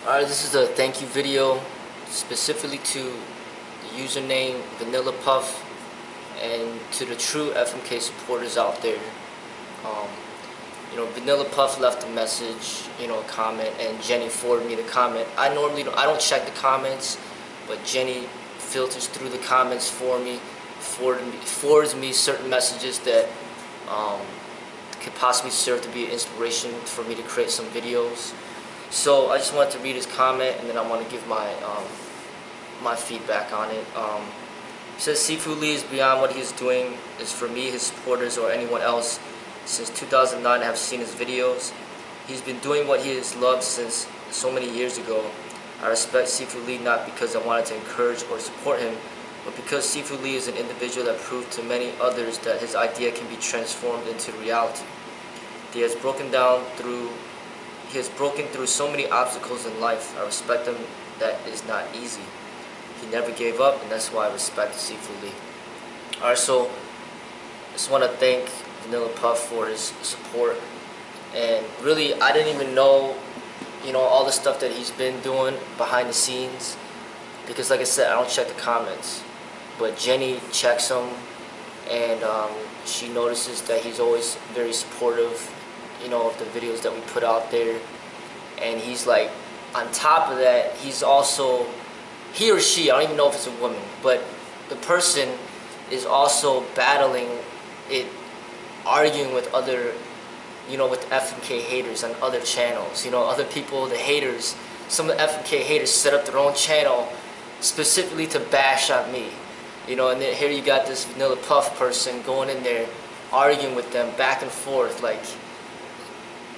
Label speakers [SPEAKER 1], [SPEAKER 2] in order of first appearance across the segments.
[SPEAKER 1] Alright, this is a thank you video specifically to the username Vanilla Puff and to the true FMK supporters out there. Vanilla Puff left a message, a comment, and Jenny forwarded me the comment. I don't check the comments, but Jenny filters through the comments for me, forwards me certain messages that could possibly serve to be an inspiration for me to create some videos. So I just wanted to read his comment, and then I want to give my my feedback on it. He says, Sifu Lee is beyond what he's doing is for me, his supporters, or anyone else. Since 2009, I have seen his videos. He's been doing what he has loved since so many years ago. I respect Sifu Lee not because I wanted to encourage or support him, but because Sifu Lee is an individual that proved to many others that his idea can be transformed into reality. He has broken through so many obstacles in life. I respect him. That is not easy. He never gave up, and that's why I respect Sifu Lee. Alright, so I just want to thank Vanilla Puff for his support. And really, I didn't even know, all the stuff that he's been doing behind the scenes, because like I said, I don't check the comments. But Jenny checks them, and she notices that he's always very supportive, of the videos that we put out there. And he's like, on top of that, he's also, he or she, I don't even know if it's a woman, but the person is also battling it, arguing with other, with FMK haters on other channels. Other people, the haters, some of the FMK haters set up their own channel specifically to bash on me. And then here you got this Vanilla Puff person going in there, arguing with them back and forth, like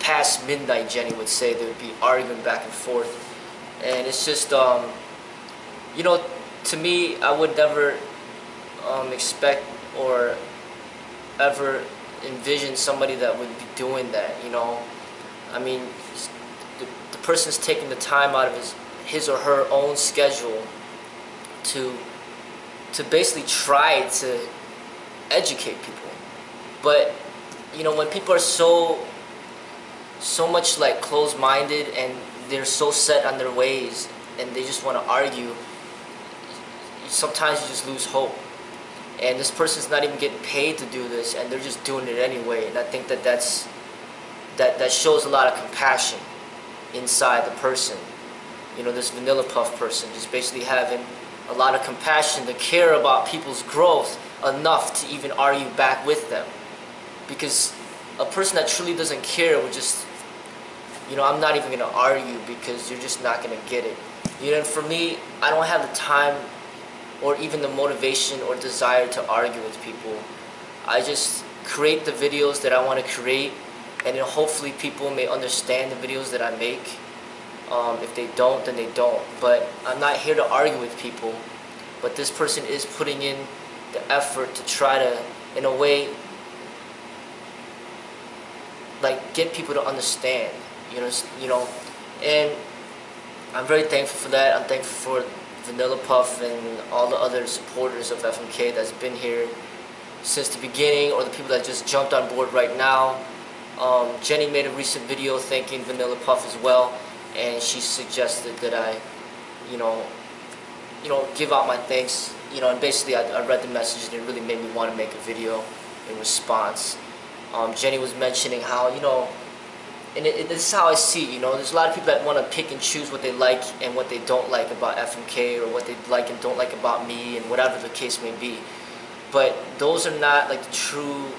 [SPEAKER 1] past midnight, Jenny would say. They would be arguing back and forth. And it's just, to me, I would never expect or ever envision somebody that would be doing that, I mean, the person's taking the time out of his or her own schedule to basically try to educate people. But, when people are so much like closed-minded and they're so set on their ways and they just want to argue, sometimes you just lose hope. And this person's not even getting paid to do this, and they're just doing it anyway. And I think that shows a lot of compassion inside the person. This Vanilla Puff person just basically having a lot of compassion to care about people's growth enough to even argue back with them. Because a person that truly doesn't care would just, I'm not even going to argue because you're just not going to get it. And for me, I don't have the time or even the motivation or desire to argue with people. I just create the videos that I want to create, and then hopefully people may understand the videos that I make. If they don't, then they don't. But I'm not here to argue with people. But this person is putting in the effort to try to, in a way, like get people to understand. And I'm very thankful for that. I'm thankful for Vanilla Puff and all the other supporters of FMK that's been here since the beginning, or the people that just jumped on board right now. Jenny made a recent video thanking Vanilla Puff as well, and she suggested that I, give out my thanks. And basically I read the message, and it really made me want to make a video in response. Jenny was mentioning how, and this is how I see it, there's a lot of people that want to pick and choose what they like and what they don't like about FMK, or what they like and don't like about me, and whatever the case may be. But those are not like the true,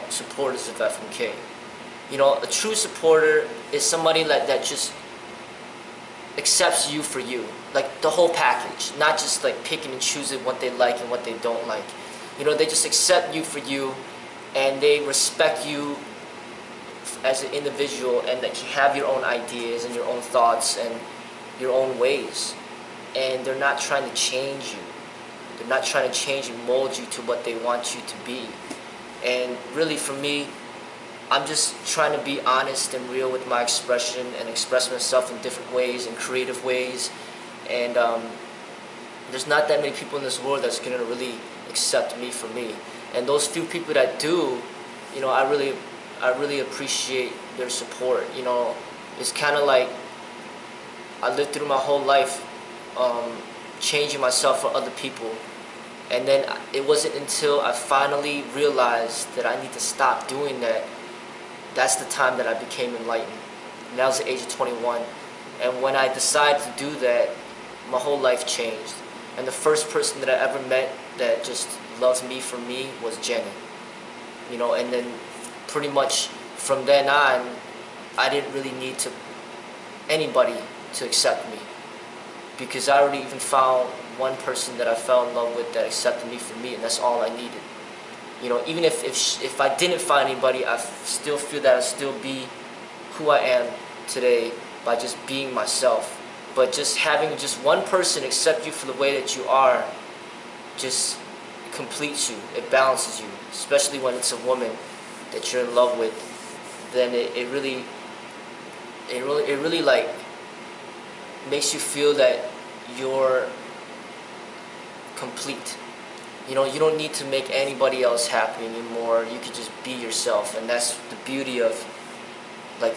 [SPEAKER 1] supporters of FMK. A true supporter is somebody that just accepts you for you, like the whole package, not just like picking and choosing what they like and what they don't like. They just accept you for you, and they respect you as an individual, and that you have your own ideas and your own thoughts and your own ways, and they're not trying to change you. They're not trying to change and mold you to what they want you to be. And really, for me, I'm just trying to be honest and real with my expression and express myself in different ways and creative ways. And there's not that many people in this world that's going to really accept me for me. And those few people that do, I really appreciate their support. It's kind of like I lived through my whole life changing myself for other people. And then it wasn't until I finally realized that I need to stop doing that, that's the time that I became enlightened. And that was the age of 21. And when I decided to do that, my whole life changed. And the first person that I ever met that just loved me for me was Jenny. You know, and then pretty much from then on, I didn't really need anybody to accept me, because I already even found one person that I fell in love with that accepted me for me, and that's all I needed. You know, even if I didn't find anybody, I still feel that I'd still be who I am today by just being myself. But just having just one person accept you for the way that you are just completes you. It balances you, especially when it's a woman that you're in love with. Then it really like makes you feel that you're complete. You know, you don't need to make anybody else happy anymore. You can just be yourself, and that's the beauty of like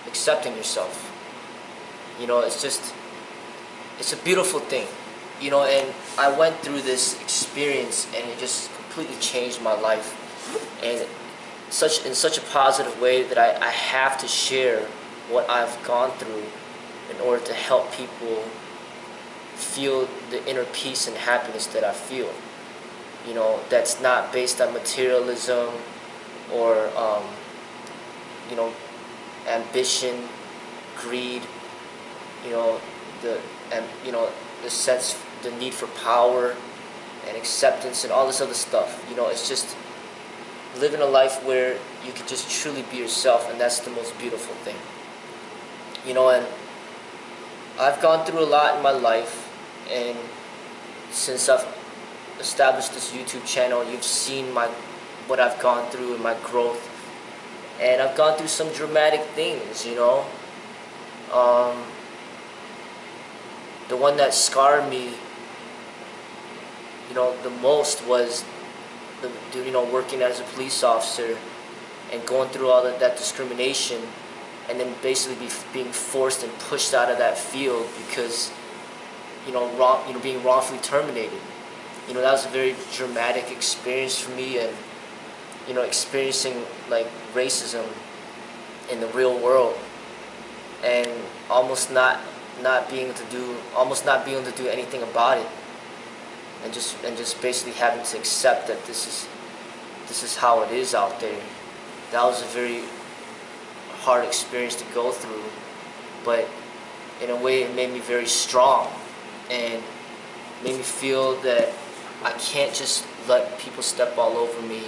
[SPEAKER 1] accepting yourself. You know, it's a beautiful thing. You know, and I went through this experience, and it just completely changed my life, and in such a positive way that I have to share what I've gone through in order to help people feel the inner peace and happiness that I feel. You know, that's not based on materialism or you know, ambition, greed. You know, the sense, the need for power and acceptance and all this other stuff. You know, it's just living a life where you can just truly be yourself, and that's the most beautiful thing. You know, and I've gone through a lot in my life, and since I've established this YouTube channel, you've seen what I've gone through and my growth, and I've gone through some dramatic things, you know. The one that scarred me, you know, the most was working as a police officer and going through all of that discrimination, and then basically being forced and pushed out of that field because, being wrongfully terminated. You know, that was a very dramatic experience for me, and, you know, experiencing like racism in the real world, and almost not being able to do anything about it, and just basically having to accept that this is how it is out there. That was a very hard experience to go through, but in a way it made me very strong, and made me feel that I can't just let people step all over me.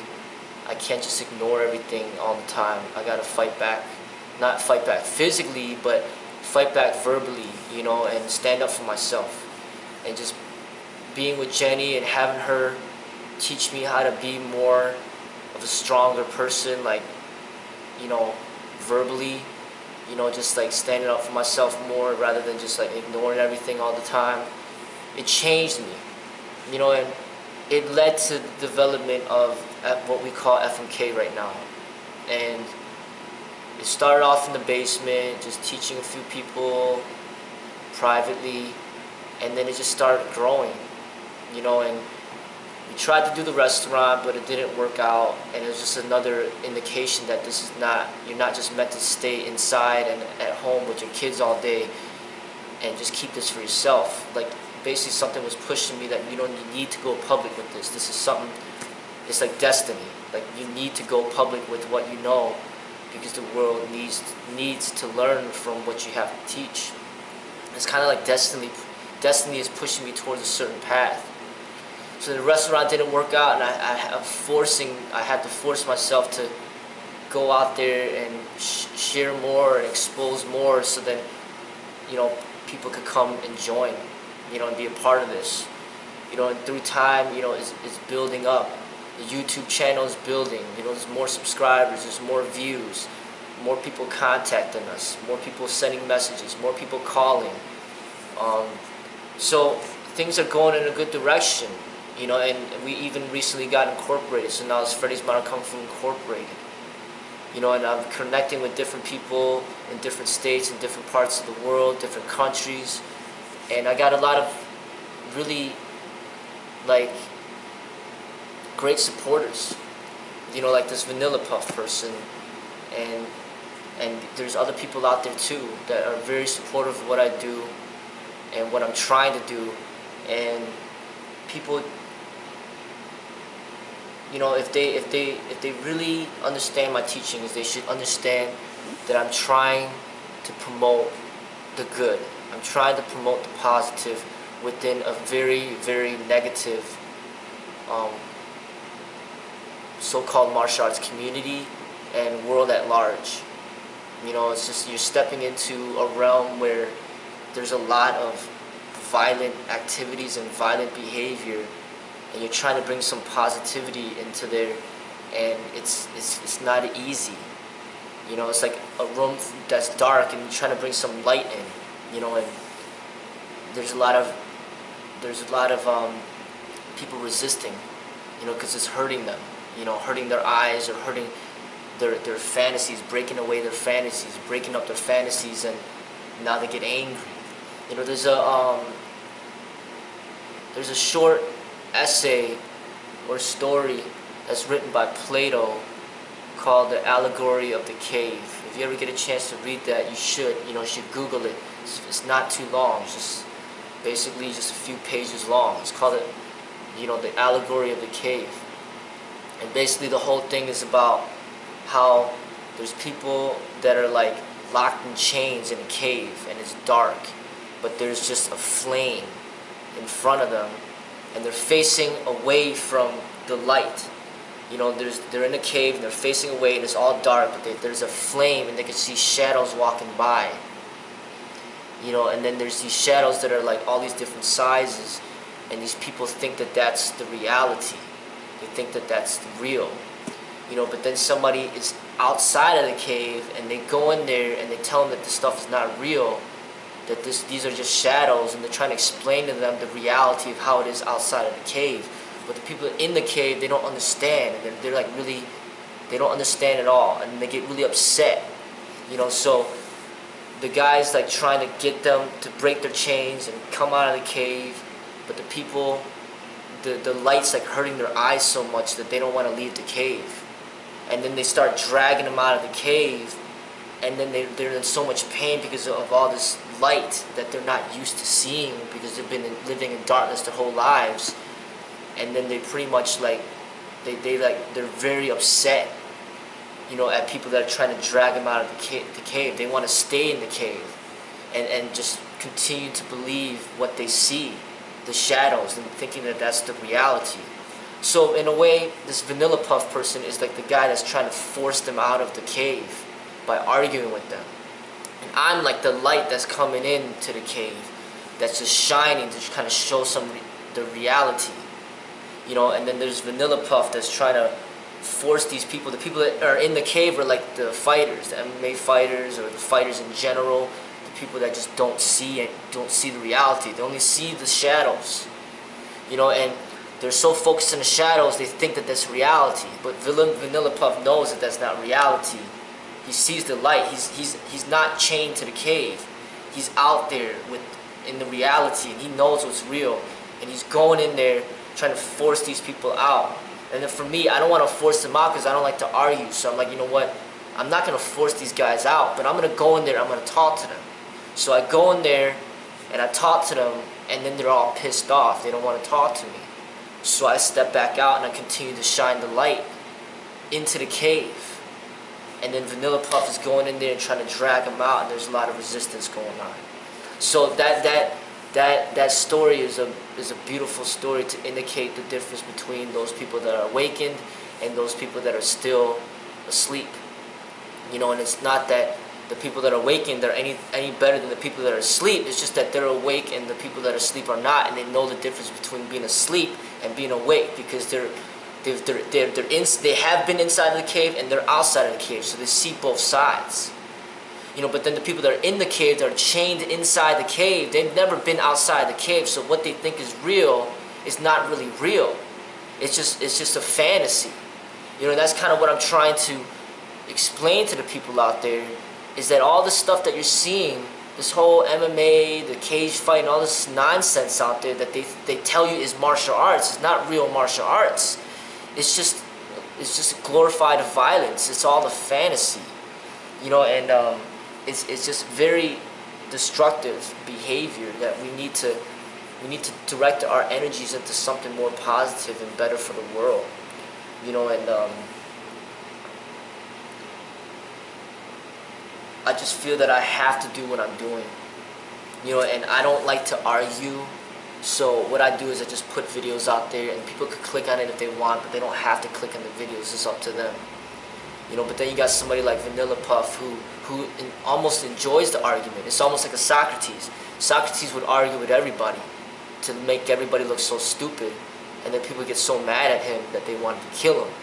[SPEAKER 1] I can't just ignore everything all the time. I gotta fight back. Not fight back physically, but fight back verbally, you know, and stand up for myself. And just being with Jenny and having her teach me how to be more of a stronger person, like, you know, verbally, you know, just like standing up for myself more rather than just like ignoring everything all the time. It changed me, you know, and it led to the development of what we call FMK right now. And it started off in the basement, just teaching a few people privately, and then it just started growing, you know, and we tried to do the restaurant, but it didn't work out, and it was just another indication that you're not just meant to stay inside and at home with your kids all day and just keep this for yourself. Like, basically something was pushing me that you need to go public with this. This is something, it's like destiny. Like, you need to go public with what you know, because the world needs to learn from what you have to teach. It's kind of like destiny. Destiny is pushing me towards a certain path. So the restaurant didn't work out, and I had to force myself to go out there and share more and expose more, so that, you know, people could come and join, you know, and be a part of this. You know, and through time, you know, it's building up. The YouTube channel is building. You know, there's more subscribers, there's more views, more people contacting us, more people sending messages, more people calling. So things are going in a good direction, you know, and we even recently got incorporated. So now it's FREDDIE'S Modern Kung Fu Incorporated. You know, and I'm connecting with different people in different states, in different parts of the world, different countries, and I got a lot of really like great supporters. You know, like this Vanilla Puff person, and there's other people out there too that are very supportive of what I do and what I'm trying to do. And people, you know, if they really understand my teachings, they should understand that I'm trying to promote the good. I'm trying to promote the positive within a very, very negative so-called martial arts community and world at large. You know, it's just you're stepping into a realm where there's a lot of violent activities and violent behavior, and you're trying to bring some positivity into there, and it's not easy. You know, it's like a room that's dark and you're trying to bring some light in. You know, and there's a lot of people resisting. You know, because it's hurting them. You know, hurting their eyes or hurting their fantasies, breaking away their fantasies, breaking up their fantasies, and now they get angry. You know, there's a short essay or story that's written by Plato called The Allegory of the Cave. If you ever get a chance to read that, you should. You know, you should Google it. It's not too long. It's just basically just a few pages long. It's called The Allegory of the Cave. And basically the whole thing is about how there's people that are like locked in chains in a cave and it's dark, but there's just a flame in front of them and they're facing away from the light. You know, they're in a cave and they're facing away and it's all dark, but there's a flame and they can see shadows walking by. You know, and then there's these shadows that are like all these different sizes, and these people think that that's the reality. They think that that's real. You know, but then somebody is outside of the cave and they go in there and they tell them that this stuff is not real, that these are just shadows, and they're trying to explain to them the reality of how it is outside of the cave. But the people in the cave, they don't understand, and they're like really, they don't understand at all, and they get really upset. You know, so the guy's like trying to get them to break their chains and come out of the cave, but the people, the light's like hurting their eyes so much that they don't want to leave the cave. And then they start dragging them out of the cave, and then they're in so much pain because of all this light that they're not used to seeing because they've been living in darkness their whole lives. And then they pretty much like, they're very upset, you know, at people that are trying to drag them out of the cave. They want to stay in the cave and just continue to believe what they see, the shadows, and thinking that that's the reality. So in a way, this Vanilla Puff person is like the guy that's trying to force them out of the cave by arguing with them. And I'm like the light that's coming into the cave, that's just shining to kind of show the reality. You know, and then there's Vanilla Puff that's trying to force these people. The people that are in the cave are like the fighters, the MMA fighters, or the fighters in general. The people that just don't see the reality. They only see the shadows. You know, and they're so focused on the shadows, they think that that's reality. But Vanilla Puff knows that that's not reality. He sees the light. He's not chained to the cave. He's out there in the reality, and he knows what's real. And he's going in there trying to force these people out. And then for me, I don't want to force them out because I don't like to argue. So I'm like, you know what? I'm not going to force these guys out, but I'm going to go in there, I'm going to talk to them. So I go in there and I talk to them, and then they're all pissed off. They don't want to talk to me. So I step back out and I continue to shine the light into the cave. And then Vanilla Puff is going in there and trying to drag them out, and there's a lot of resistance going on. So that story is a beautiful story to indicate the difference between those people that are awakened and those people that are still asleep. You know, and it's not that the people that are awakened are any better than the people that are asleep. It's just that they're awake and the people that are asleep are not, and they know the difference between being asleep and being awake because they have been inside of the cave and they're outside of the cave, so they see both sides. You know, but then the people that are in the cave, that are chained inside the cave, they've never been outside the cave, so what they think is real is not really real. It's just a fantasy. You know, that's kind of what I'm trying to explain to the people out there is that all the stuff that you're seeing, this whole MMA, the cage fight, and all this nonsense out there that they tell you is martial arts, it's not real martial arts. It's just glorified violence. It's all a fantasy, you know, and it's just very destructive behavior that we need to direct our energies into something more positive and better for the world, you know, and I just feel that I have to do what I'm doing, you know, and I don't like to argue. So what I do is I just put videos out there, and people could click on it if they want, but they don't have to click on the videos. It's up to them, you know. But then you got somebody like Vanilla Puff who almost enjoys the argument. It's almost like a Socrates. Socrates would argue with everybody to make everybody look so stupid, and then people get so mad at him that they wanted to kill him.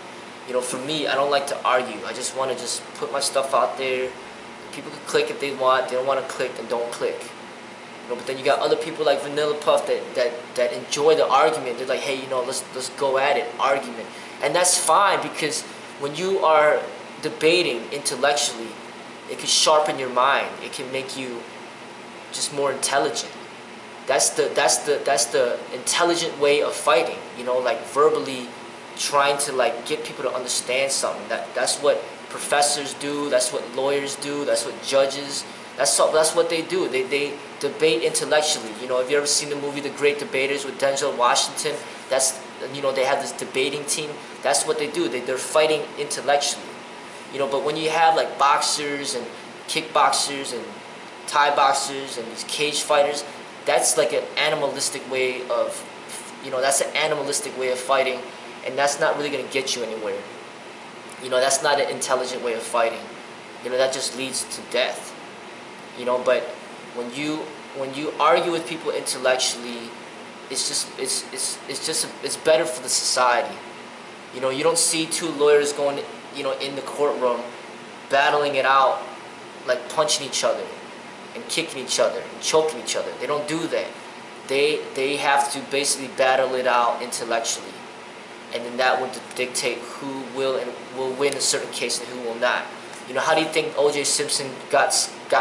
[SPEAKER 1] You know, for me, I don't like to argue. I just want to just put my stuff out there. People can click if they want. They don't want to click, then don't click. You know, but then you got other people like Vanilla Puff that enjoy the argument. They're like, hey, you know, let's go at it, argument. And that's fine, because when you are debating intellectually, it can sharpen your mind. It can make you just more intelligent. That's the intelligent way of fighting, you know, like verbally trying to like get people to understand something. That's what professors do, that's what lawyers do, that's what judges, that's what they do. They debate intellectually. You know, have you ever seen the movie The Great Debaters with Denzel Washington? That's, you know, they have this debating team. That's what they do. They're fighting intellectually. You know, but when you have like boxers and kickboxers and Thai boxers and these cage fighters, that's like an animalistic way of, you know, that's an animalistic way of fighting, and that's not really going to get you anywhere. You know, that's not an intelligent way of fighting. You know, that just leads to death. You know, but when you argue with people intellectually, it's better for the society. You know, you don't see two lawyers going, you know, in the courtroom battling it out, like punching each other and kicking each other and choking each other. They don't do that. They have to basically battle it out intellectually, and then that would dictate who will win a certain case and who will not. You know, how do you think O.J. Simpson got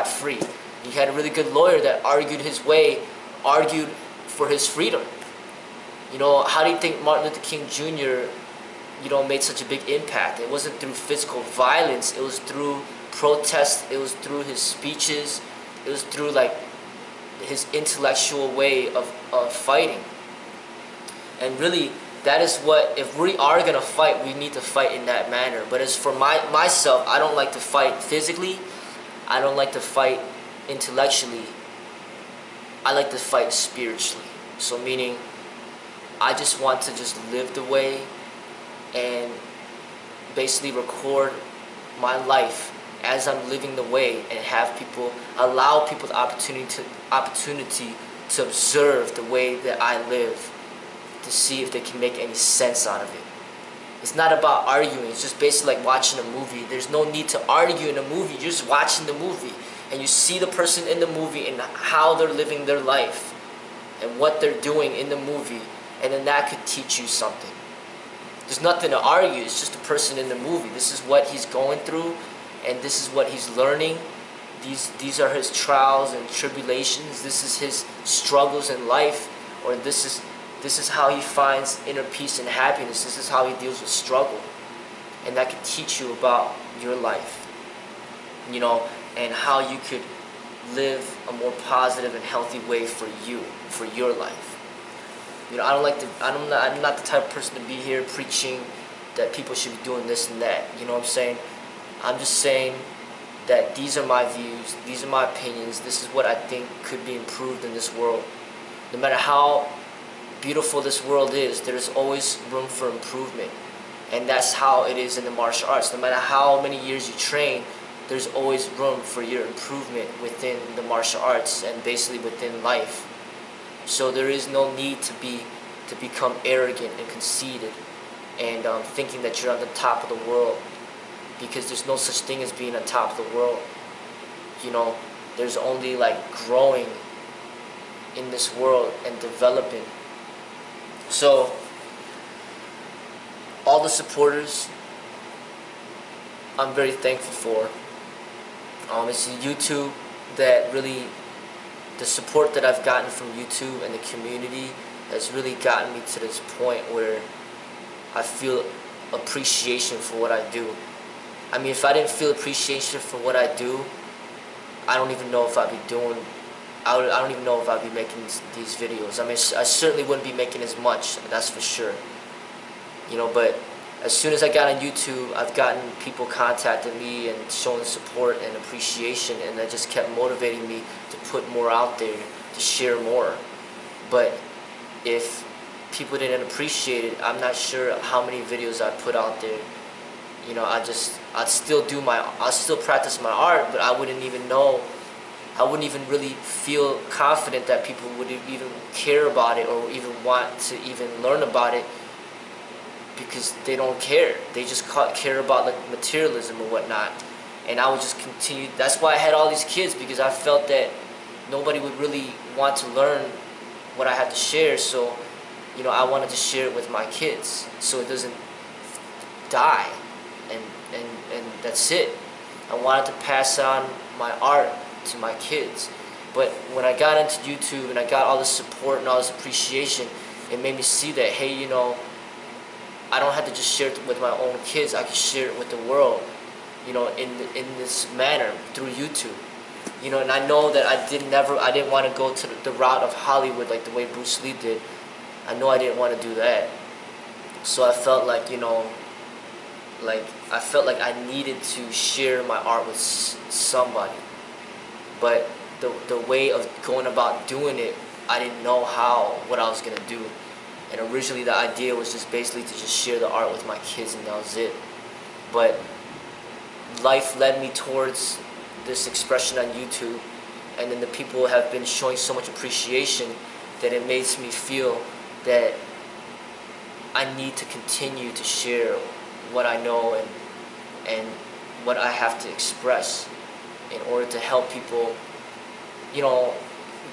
[SPEAKER 1] free? He had a really good lawyer that argued his way, argued for his freedom. You know, how do you think Martin Luther King Jr., you know, made such a big impact? It wasn't through physical violence. It was through protest. It was through his speeches. It was through like his intellectual way of fighting. And really, that is what, if we are going to fight, we need to fight in that manner. But as for myself, I don't like to fight physically. I don't like to fight intellectually. I like to fight spiritually. So meaning, I just want to just live the way and basically record my life as I'm living the way, and have people, allow people the opportunity to observe the way that I live, to see if they can make any sense out of it. It's not about arguing. It's just basically like watching a movie. There's no need to argue in a movie. You're just watching the movie, and you see the person in the movie and how they're living their life and what they're doing in the movie, and then that could teach you something. There's nothing to argue. It's just a person in the movie. This is what he's going through, and this is what he's learning. These are his trials and tribulations. This is his struggles in life, or this is how he finds inner peace and happiness. This is how he deals with struggle. And that could teach you about your life, you know, and how you could live a more positive and healthy way for you, for your life. You know, I'm not the type of person to be here preaching that people should be doing this and that. You know what I'm saying? I'm just saying that these are my views, these are my opinions, this is what I think could be improved in this world. No matter how beautiful this world is, there's always room for improvement. And that's how it is in the martial arts. No matter how many years you train, there's always room for your improvement within the martial arts and basically within life. So there is no need to become arrogant and conceited and thinking that you're on the top of the world, because there's no such thing as being on top of the world. You know, there's only like growing in this world and developing. So all the supporters, I'm very thankful for. It's YouTube that really, the support that I've gotten from YouTube and the community has really gotten me to this point where I feel appreciation for what I do. I mean, if I didn't feel appreciation for what I do, I don't even know if I'd be doing, I don't even know if I'd be making these videos. I mean, I certainly wouldn't be making as much, that's for sure. You know, but as soon as I got on YouTube, I've gotten people contacting me and showing support and appreciation, and that just kept motivating me to put more out there, to share more. But if people didn't appreciate it, I'm not sure how many videos I put out there. You know, I'd still practice my art, but I wouldn't even know, I wouldn't even really feel confident that people would even care about it or even want to even learn about it, because they don't care. They just care about like materialism or whatnot. And I would just continue. That's why I had all these kids, because I felt that nobody would really want to learn what I had to share. So, you know, I wanted to share it with my kids so it doesn't die. And that's it. I wanted to pass on my art to my kids. But when I got into YouTube and I got all this support and all this appreciation, it made me see that, hey, you know, I don't have to just share it with my own kids. I can share it with the world, you know, in this manner through YouTube. You know, and I know that I didn't want to go to the route of Hollywood like the way Bruce Lee did. I know I didn't want to do that. So I felt like, you know, I felt like I needed to share my art with somebody. But the way of going about doing it, I didn't know what I was going to do. And originally the idea was just basically to just share the art with my kids, and that was it. But life led me towards this expression on YouTube, and then the people have been showing so much appreciation that it makes me feel that I need to continue to share what I know and what I have to express in order to help people, you know,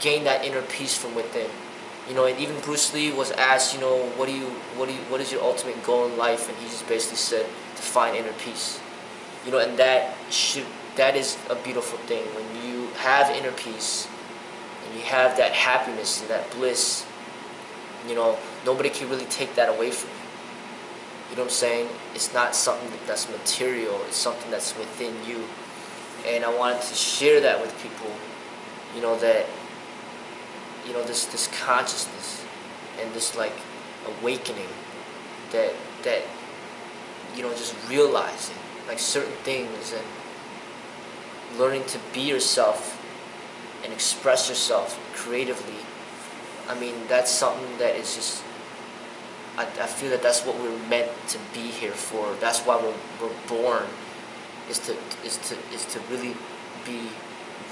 [SPEAKER 1] gain that inner peace from within. You know, and even Bruce Lee was asked, you know, what is your ultimate goal in life? And he just basically said, to find inner peace. You know, and that is a beautiful thing. When you have inner peace and you have that happiness and that bliss, you know, nobody can really take that away from you. You know what I'm saying? It's not something that's material. It's something that's within you. And I wanted to share that with people, you know, that, you know, this consciousness and this like awakening that you know, just realizing like certain things and learning to be yourself and express yourself creatively. I mean, that's something that is just, I feel that that's what we're meant to be here for. That's why we're born, is to really be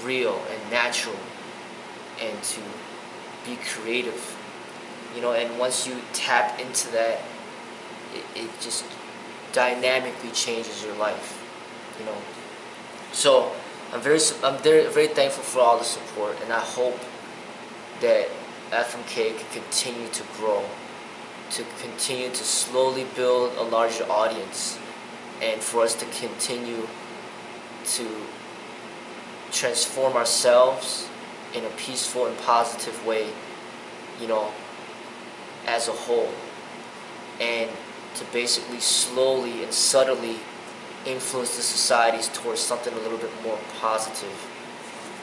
[SPEAKER 1] real and natural and to be creative, you know. And once you tap into that, it just dynamically changes your life, you know. So I'm very thankful for all the support, and I hope that FMK can continue to grow, to continue to slowly build a larger audience, and for us to continue to transform ourselves in a peaceful and positive way, you know, as a whole, and to basically slowly and subtly influence the societies towards something a little bit more positive,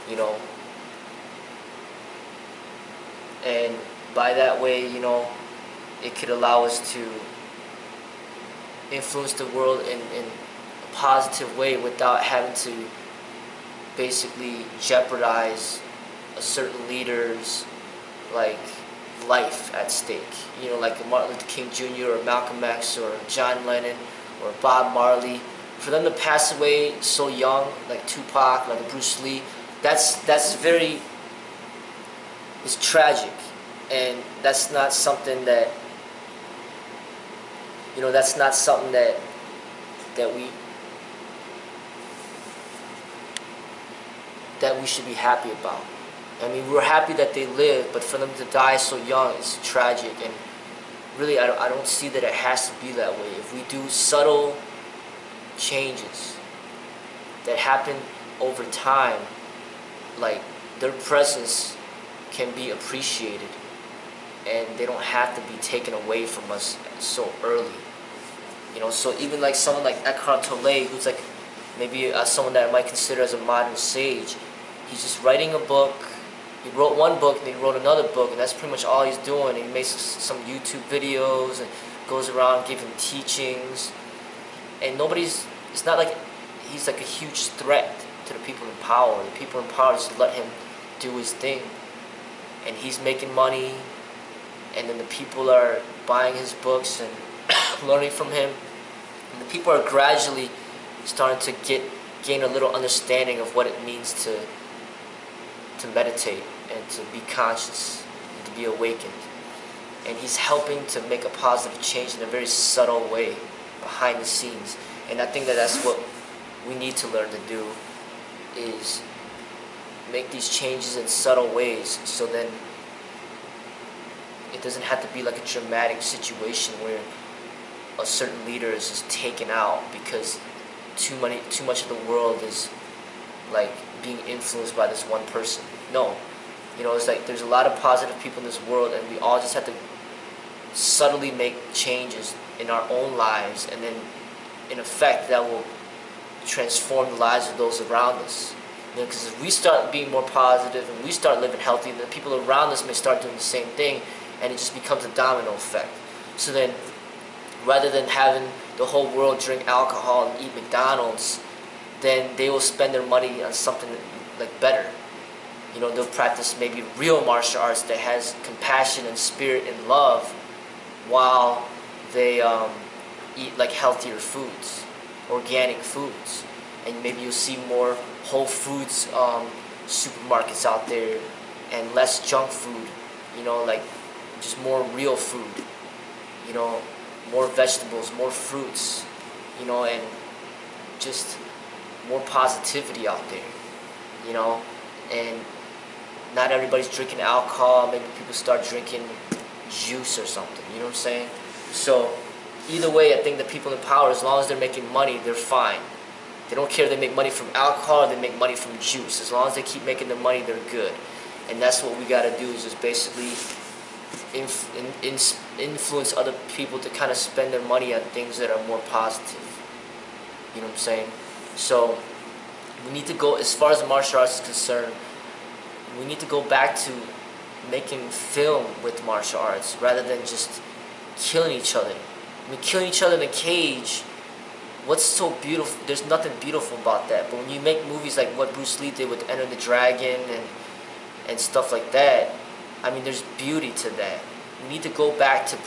[SPEAKER 1] you know. And by that way, you know, it could allow us to influence the world in a positive way without having to basically jeopardize a certain leader's like life at stake. You know, like Martin Luther King Jr. or Malcolm X or John Lennon or Bob Marley. For them to pass away so young, like Tupac, like Bruce Lee, that's very, it's tragic. And that's not something that, you know, that's not something that we should be happy about. I mean, we're happy that they live, but for them to die so young is tragic. And really, I don't see that it has to be that way. If we do subtle changes that happen over time, like their presence can be appreciated, and they don't have to be taken away from us so early. You know, so even like someone like Eckhart Tolle, who's like maybe someone that I might consider as a modern sage, he's just writing a book. He wrote one book and then he wrote another book, and that's pretty much all he's doing. And he makes some YouTube videos and goes around giving teachings, and it's not like he's like a huge threat to the people in power. The people in power just let him do his thing, and he's making money, and then the people are buying his books and learning from him, and the people are gradually starting to gain a little understanding of what it means to meditate and to be conscious and to be awakened. And he's helping to make a positive change in a very subtle way behind the scenes. And I think that that's what we need to learn to do, is make these changes in subtle ways, so then it doesn't have to be like a dramatic situation where a certain leader is just taken out because too much of the world is like being influenced by this one person. No, you know, it's like there's a lot of positive people in this world, and we all just have to subtly make changes in our own lives, and then in effect that will transform the lives of those around us. You know, because if we start being more positive and we start living healthy, then people around us may start doing the same thing, and it just becomes a domino effect. So then, rather than having the whole world drink alcohol and eat McDonald's, then they will spend their money on something like better. You know, they'll practice maybe real martial arts that has compassion and spirit and love, while they eat like healthier foods, organic foods. And maybe you'll see more Whole Foods supermarkets out there, and less junk food, you know, like just more real food, you know, more vegetables, more fruits, you know, and just more positivity out there, you know. And not everybody's drinking alcohol. Maybe people start drinking juice or something, you know what I'm saying? So either way, I think the people in power, as long as they're making money, they're fine. They don't care if they make money from alcohol or they make money from juice. As long as they keep making the money, they're good. And that's what we got to do, is just basically influence other people to kind of spend their money on things that are more positive. You know what I'm saying? So we need to go, as far as the martial arts is concerned, we need to go back to making film with martial arts rather than just killing each other. I mean, killing each other in a cage, what's so beautiful? There's nothing beautiful about that. But when you make movies like what Bruce Lee did with Enter the Dragon and stuff like that, I mean, there's beauty to that. We need to go back to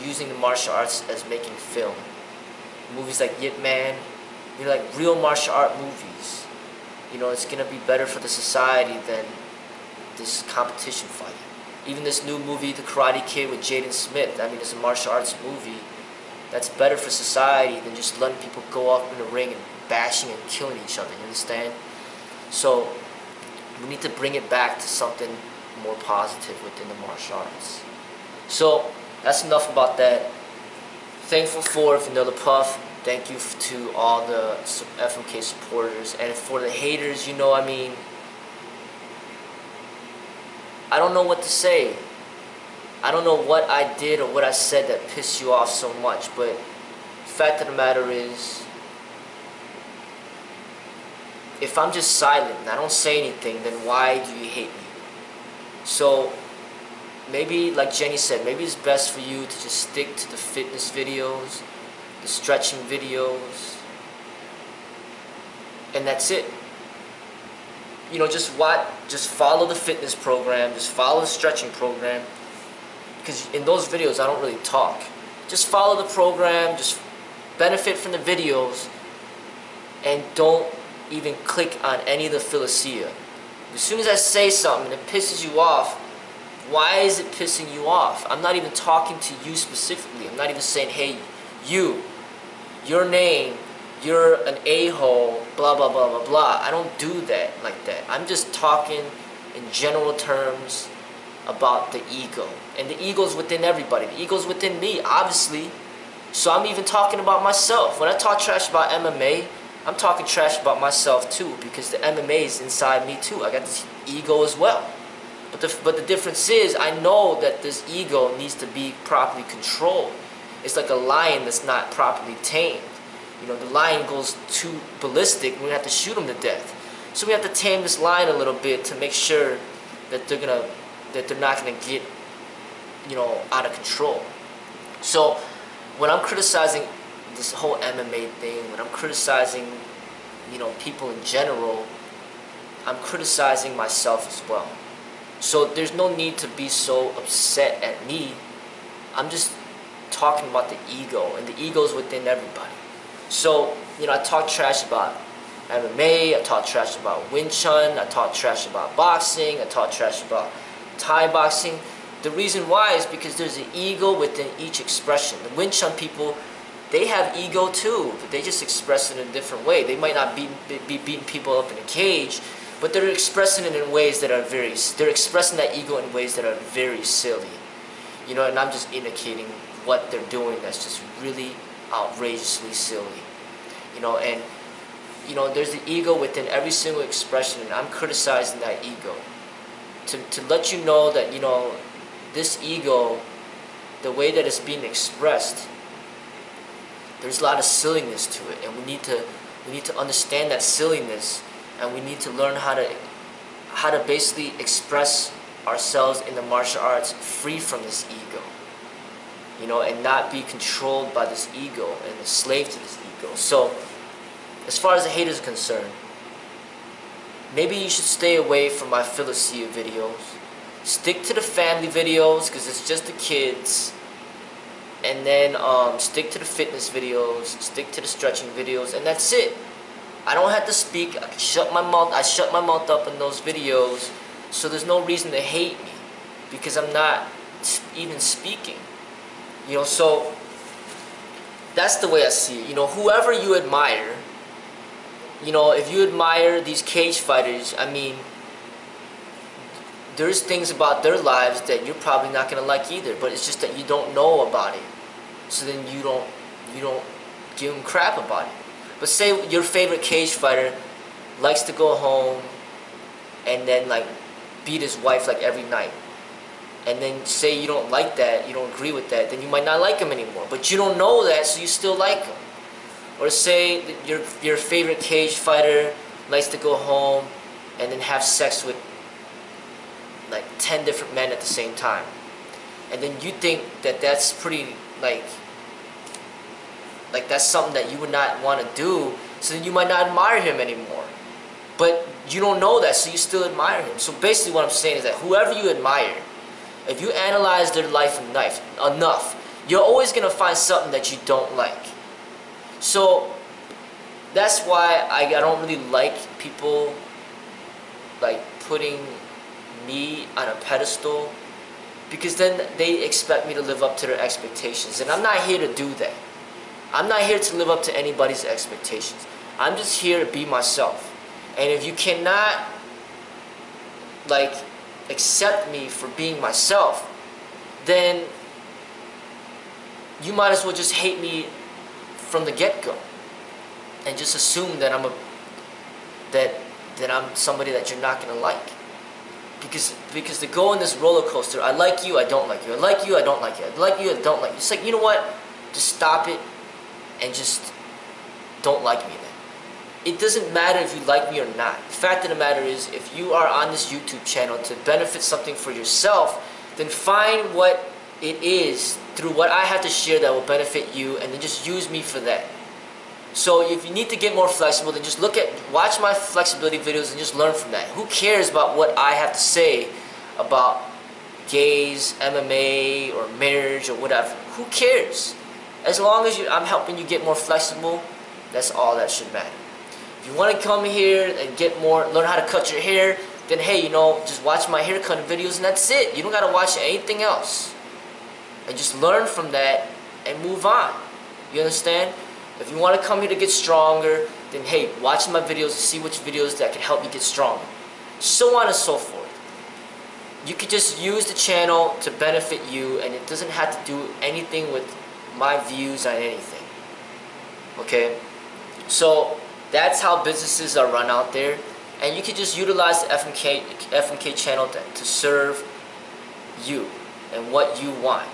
[SPEAKER 1] using the martial arts as making film. Movies like Yip Man, you know, like real martial art movies. You know, it's gonna be better for the society than this competition fight. Even this new movie, The Karate Kid with Jaden Smith, I mean, it's a martial arts movie. That's better for society than just letting people go off in the ring and bashing and killing each other, you understand? So we need to bring it back to something more positive within the martial arts. So that's enough about that. Thankful for Vanilla Puff. Thank you to all the FMK supporters. And for the haters, you know, I mean, I don't know what to say. I don't know what I did or what I said that pissed you off so much, but the fact of the matter is, if I'm just silent and I don't say anything, then why do you hate me? So maybe, like Jenny said, maybe it's best for you to just stick to the fitness videos, the stretching videos, and that's it. You know, just follow the fitness program, just follow the stretching program, because in those videos I don't really talk. Just follow the program, just benefit from the videos, and don't even click on any of the philosia. As soon as I say something and it pisses you off, why is it pissing you off? I'm not even talking to you specifically. I'm not even saying, hey, your name, you're an a-hole, blah, blah, blah, blah, blah. I don't do that like that. I'm just talking in general terms about the ego. And the ego's within everybody. The ego's within me, obviously. So I'm even talking about myself. When I talk trash about MMA, I'm talking trash about myself too, because the MMA is inside me too. I got this ego as well. But the difference is, I know that this ego needs to be properly controlled. It's like a lion that's not properly tamed. You know, the lion goes too ballistic, and we have to shoot him to death. So we have to tame this lion a little bit to make sure that they're not gonna get, you know, out of control. So when I'm criticizing this whole MMA thing, when I'm criticizing, you know, people in general, I'm criticizing myself as well. So there's no need to be so upset at me. I'm just talking about the ego, and the ego's within everybody. So, you know, I talk trash about MMA, I talk trash about Wing Chun, I talk trash about boxing, I talk trash about Thai boxing. The reason why is because there's an ego within each expression. The Wing Chun people, they have ego too, but they just express it in a different way. They might not be beating people up in a cage, but they're expressing it in ways that are they're expressing that ego in ways that are very silly. You know, and I'm just indicating what they're doing that's just really outrageously silly. You know, and you know, there's the ego within every single expression, and I'm criticizing that ego to let you know that, you know, this ego, the way that it's being expressed, there's a lot of silliness to it, and we need to understand that silliness, and we need to learn how to basically express ourselves in the martial arts free from this ego, you know, and not be controlled by this ego and a slave to this ego. So as far as the haters are concerned, maybe you should stay away from my Philosia videos. Stick to the family videos, because it's just the kids. And then stick to the fitness videos, stick to the stretching videos, and that's it. I don't have to speak. I can shut my mouth. I shut my mouth up in those videos, so there's no reason to hate me, because I'm not even speaking. You know, so that's the way I see it. You know, whoever you admire, you know, if you admire these cage fighters, I mean, there's things about their lives that you're probably not gonna like either, but it's just that you don't know about it. So then you don't give them crap about it. But say your favorite cage fighter likes to go home and then like beat his wife like every night. And then say you don't like that, you don't agree with that, then you might not like him anymore. But you don't know that, so you still like him. Or say that your favorite cage fighter likes to go home and then have sex with like 10 different men at the same time. And then you think that that's pretty, like that's something that you would not want to do, so then you might not admire him anymore. But you don't know that, so you still admire him. So basically what I'm saying is that whoever you admire, if you analyze their life enough, you're always going to find something that you don't like. So that's why I don't really like people like putting me on a pedestal, because then they expect me to live up to their expectations, and I'm not here to do that. I'm not here to live up to anybody's expectations. I'm just here to be myself. And if you cannot like accept me for being myself, then you might as well just hate me from the get-go and just assume that I'm somebody that you're not gonna like. Because to go on this roller coaster, I like you, I don't like you, I like you, I don't like you, I like you, I don't like you. It's like, you know what? Just stop it and just don't like me then. It doesn't matter if you like me or not. The fact of the matter is, if you are on this YouTube channel to benefit something for yourself, then find what it is through what I have to share that will benefit you, and then just use me for that. So if you need to get more flexible, then just watch my flexibility videos and just learn from that. Who cares about what I have to say about gays, MMA, or marriage, or whatever? Who cares? As long as I'm helping you get more flexible, that's all that should matter. If you want to come here and learn how to cut your hair, then hey, you know, just watch my haircutting videos and that's it. You don't got to watch anything else. And just learn from that and move on. You understand? If you want to come here to get stronger, then hey, watch my videos and see which videos that can help you get stronger. So on and so forth. You could just use the channel to benefit you, and it doesn't have to do anything with my views on anything. Okay? So That's how businesses are run out there. And you can just utilize the FMK channel to serve you and what you want.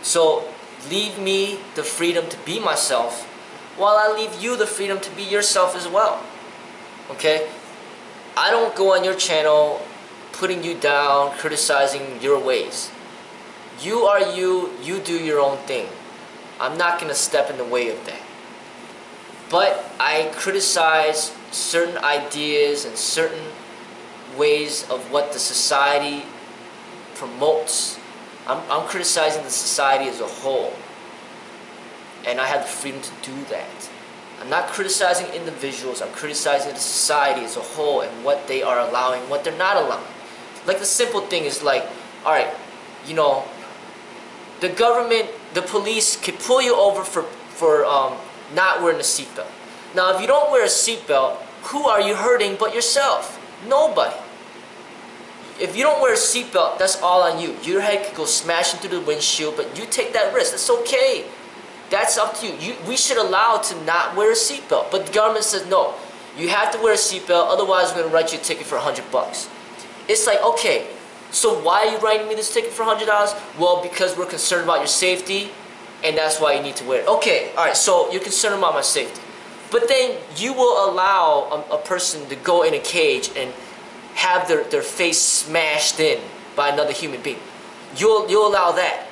[SPEAKER 1] So leave me the freedom to be myself, while I leave you the freedom to be yourself as well. Okay? I don't go on your channel putting you down, criticizing your ways. You are you, you do your own thing. I'm not going to step in the way of that. But I criticize certain ideas and certain ways of what the society promotes. I'm criticizing the society as a whole. And I have the freedom to do that. I'm not criticizing individuals. I'm criticizing the society as a whole and what they are allowing, what they're not allowing. Like the simple thing is like, alright, you know, the government, the police could pull you over for not wearing a seatbelt. Now, if you don't wear a seatbelt, who are you hurting but yourself? Nobody. If you don't wear a seatbelt, that's all on you. Your head could go smashing through the windshield, but you take that risk. That's okay. That's up to you. We should allow to not wear a seatbelt, but the government says no. You have to wear a seatbelt, otherwise we're gonna write you a ticket for $100. It's like, okay, so why are you writing me this ticket for $100? Well, because we're concerned about your safety, and that's why you need to wear it. Okay, all right. So you're concerned about my safety, but then you will allow a person to go in a cage and have their face smashed in by another human being. You'll allow that.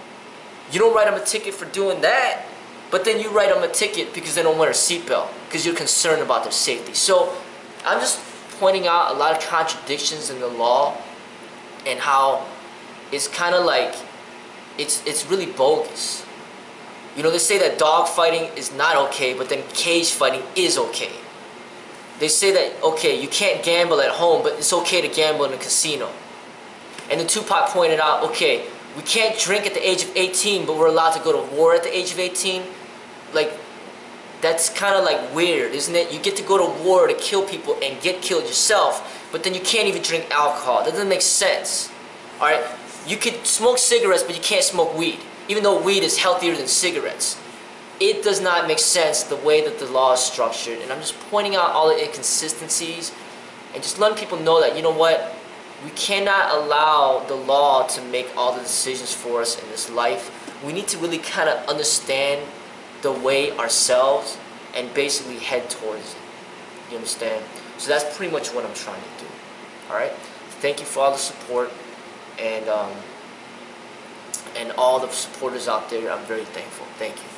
[SPEAKER 1] You don't write them a ticket for doing that, but then you write them a ticket because they don't wear a seatbelt because you're concerned about their safety. So I'm just pointing out a lot of contradictions in the law and how it's kind of like it's really bogus. You know, they say that dog fighting is not okay, but then cage fighting is okay. They say that, okay, you can't gamble at home, but it's okay to gamble in a casino. And then Tupac pointed out, okay, we can't drink at the age of 18, but we're allowed to go to war at the age of 18. Like, that's kind of like weird, isn't it? You get to go to war to kill people and get killed yourself, but then you can't even drink alcohol. That doesn't make sense. Alright? You could smoke cigarettes, but you can't smoke weed, even though weed is healthier than cigarettes. It does not make sense the way that the law is structured, and I'm just pointing out all the inconsistencies and just letting people know that, you know what, we cannot allow the law to make all the decisions for us in this life. We need to really kind of understand the way ourselves and basically head towards it. You understand? So that's pretty much what I'm trying to do. Alright? Thank you for all the support and all the supporters out there. I'm very thankful. Thank you.